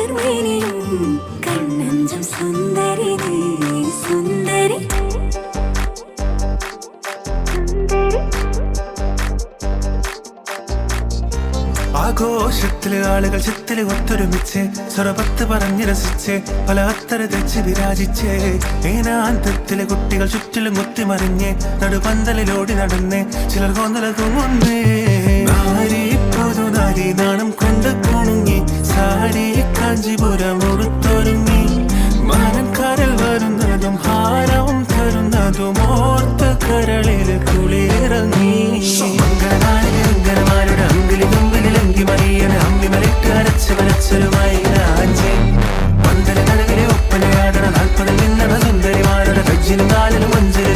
മലർമേനിയും കണ്ണഞ്ചം സുന്ദരി നീ സുന്ദരി ആഘോഷത്തില് ആളുകൾ ചിത്തില് ഒത്തൊരുമിച്ച് സ്വരപത്ത് പറഞ്ഞ് രസിച്ച് പല അത്തര തെച്ച് വിരാജിച്ച് ഏനാന്തത്തിലെ കുട്ടികൾ ചുറ്റിലും കുത്തിമറിഞ്ഞ് നടുപന്തലിലോടി നടന്ന് ചിലർ കൊന്നല തൂങ്ങുന്നേ പുതുനാരി നാണം കൊണ്ട് കുണുങ്ങി സാരി കാഞ്ചിപുരം ഉടുത്തൊരുങ്ങി മാനക്കാരൽ വരുന്നതും ഹാരവും തരുന്നതും ഓർത്ത് കരളിൽ കുളിയിറങ്ങി അങ്കരമാരുടെ അങ്കിലി തുമ്പിൽ അങ്കി മറിയണ അമ്മിമലിട്ട് അരച്ച് വരച്ചലുമായി രാജേ പന്തല കടകിലെ ഒപ്പനയാടണ 40 നിന്നണ സുന്ദരിമാരുടെ കജ്ജിലും കാലിലും മഞ്ചിലും